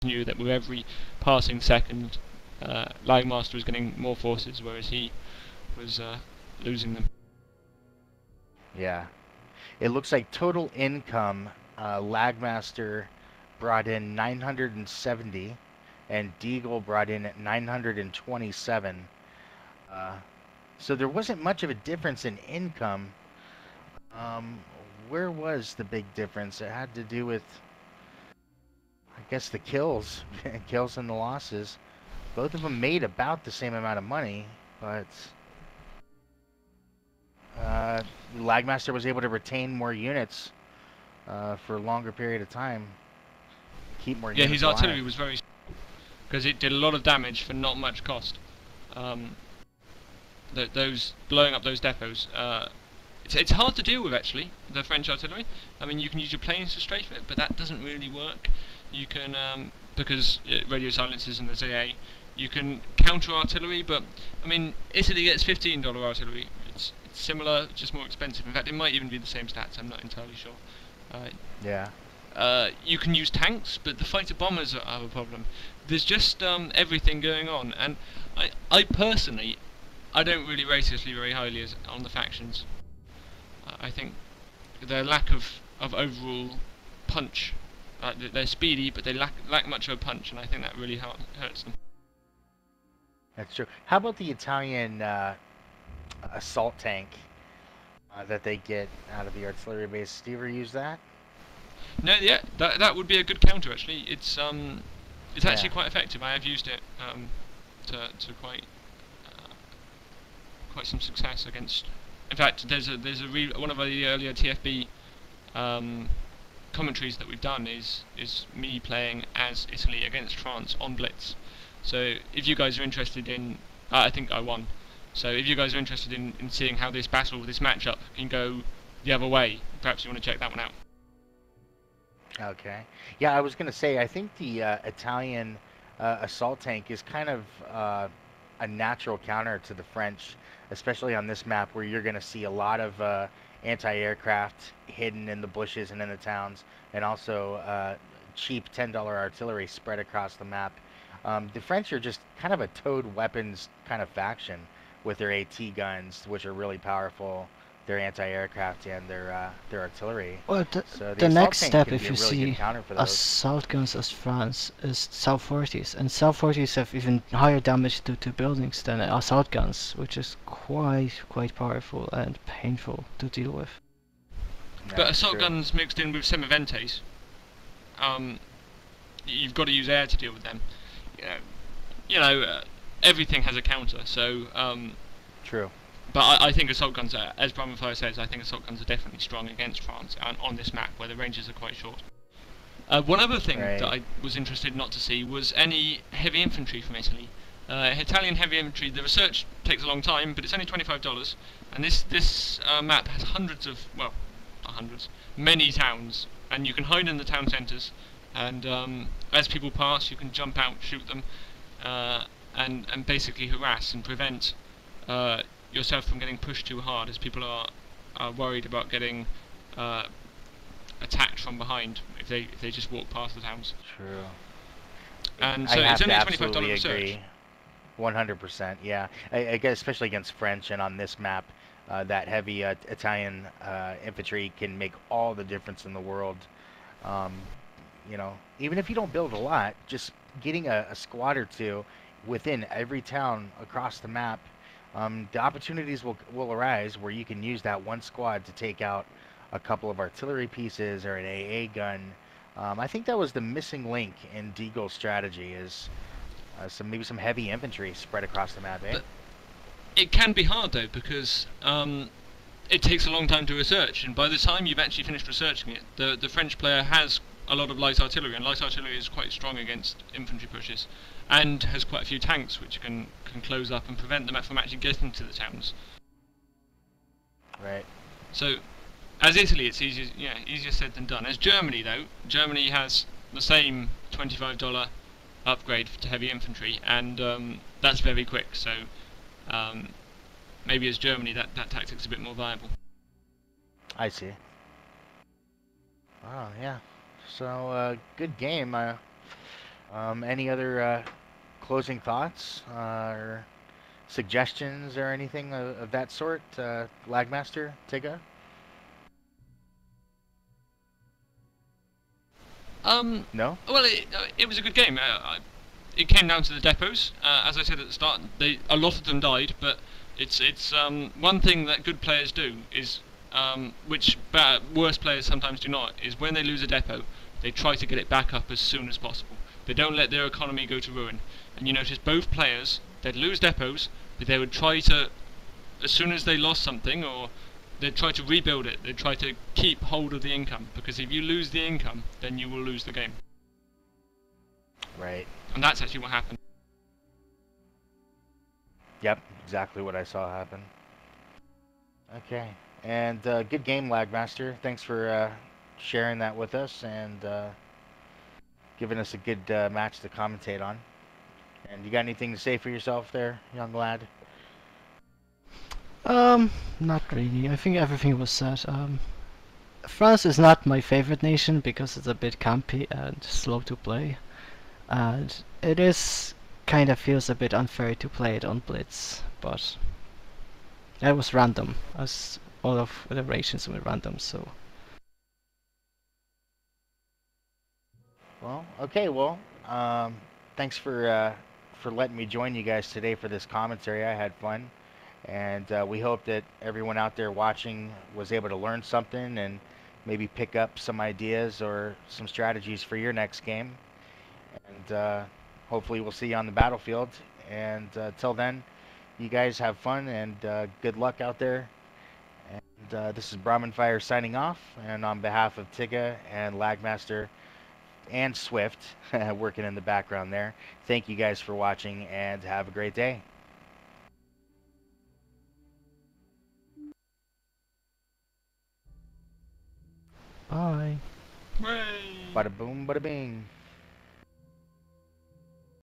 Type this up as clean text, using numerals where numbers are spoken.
knew that with every passing second, Lagmaster was getting more forces, whereas he was losing them. Yeah. It looks like total income, Lagmaster brought in 970, and Deagle brought in 927. Uh, so there wasn't much of a difference in income. Um, where was the big difference? It had to do with, I guess, the kills, kills and the losses. Both of them made about the same amount of money, but Lagmaster was able to retain more units for a longer period of time, keep more Yeah, units his alive. artillery was very because it did a lot of damage for not much cost. Those blowing up those depots. It's hard to deal with actually, the French artillery. I mean, you can use your planes to strafe it, but that doesn't really work. You can, because radio silencers and there's AA, you can counter artillery, but I mean, Italy gets $15 artillery. It's similar, just more expensive. In fact, it might even be the same stats, I'm not entirely sure. Yeah. You can use tanks, but the fighter bombers are a problem. There's just everything going on, and I personally, I don't really rate Italy very highly on the factions. I think their lack of overall punch, they're speedy, but they lack much of a punch, and I think that really hurts them. That's true. How about the Italian assault tank that they get out of the artillery base? Do you ever use that? No, yeah, that would be a good counter actually. It's actually Yeah. quite effective. I have used it to quite some success against. In fact, there's one of the earlier TFB commentaries that we've done is me playing as Italy against France on Blitz. So if you guys are interested in, I think I won. So if you guys are interested in seeing how this matchup can go the other way, perhaps you want to check that one out. Okay. Yeah, I was gonna say I think the Italian assault tank is kind of a natural counter to the French, especially on this map where you're gonna see a lot of anti-aircraft hidden in the bushes and in the towns, and also cheap $10 artillery spread across the map. The French are just kind of a towed weapons kind of faction with their AT guns, which are really powerful, their anti-aircraft and their artillery. Well, So the the assault next tank step, can be if a you really good see counter for those. assault guns as France, is South 40s, and South 40s have even higher damage to buildings than assault guns, which is quite powerful and painful to deal with. Yeah, But that's assault true. guns mixed in with semiventes, you've got to use air to deal with them. Everything has a counter. So, True. but I think assault guns, as Brahmafire says, I think assault guns are definitely strong against France on this map where the ranges are quite short. One other thing that I was interested not to see was any heavy infantry from Italy. Italian heavy infantry, the research takes a long time, but it's only $25, and this map has hundreds of, well, not hundreds, many towns, and you can hide in the town centres, and as people pass, you can jump out, shoot them, and basically harass and prevent yourself from getting pushed too hard, as people are worried about getting attacked from behind if they just walk past the towns. True. And I so have it's only to a $25 absolutely research. agree. 100%. Yeah. I guess especially against French and on this map, that heavy Italian infantry can make all the difference in the world. Um, even if you don't build a lot, just getting a squad or two within every town across the map, the opportunities will arise where you can use that one squad to take out a couple of artillery pieces or an AA gun. I think that was the missing link in Deagle's strategy is maybe some heavy infantry spread across the map, eh? But it can be hard though, because it takes a long time to research, and by the time you've actually finished researching it, the French player has a lot of light artillery, and light artillery is quite strong against infantry pushes, and has quite a few tanks which can close up and prevent them from actually getting to the towns. Right. So, as Italy, it's easier said than done. As Germany, though, Germany has the same $25 upgrade to heavy infantry, and that's very quick. So, maybe as Germany, that tactic's a bit more viable. I see. Oh, yeah. So, good game. Any other closing thoughts or suggestions or anything of that sort, Lagmaster, Tigga? No? Well, it was a good game. It came down to the depots. As I said at the start, a lot of them died, but it's one thing that good players do is, which worse players sometimes do not, is when they lose a depot, they try to get it back up as soon as possible. They don't let their economy go to ruin. And you notice both players, they'd lose depots, but they would try to, as soon as they lost something, or they'd try to rebuild it, they'd try to keep hold of the income, because if you lose the income, then you will lose the game. Right. And that's actually what happened. Yep, exactly what I saw happen. Okay, and good game, Lagmaster. Thanks for sharing that with us and giving us a good match to commentate on. And you got anything to say for yourself there, young lad? Not really. I think everything was said. France is not my favorite nation because it's a bit campy and slow to play. And it is kind of feels a bit unfair to play it on Blitz, but that was random, as all of the rations were random, so. Well, okay, well, thanks for letting me join you guys today for this commentary. I had fun, and we hope that everyone out there watching was able to learn something and maybe pick up some ideas or some strategies for your next game. And hopefully we'll see you on the battlefield. And till then, you guys have fun and good luck out there. And this is Brahmin Fire signing off. And on behalf of Tigga and Lagmaster and Swift, working in the background there, thank you guys for watching and have a great day. Bye. Hooray! Bada boom, bada bing.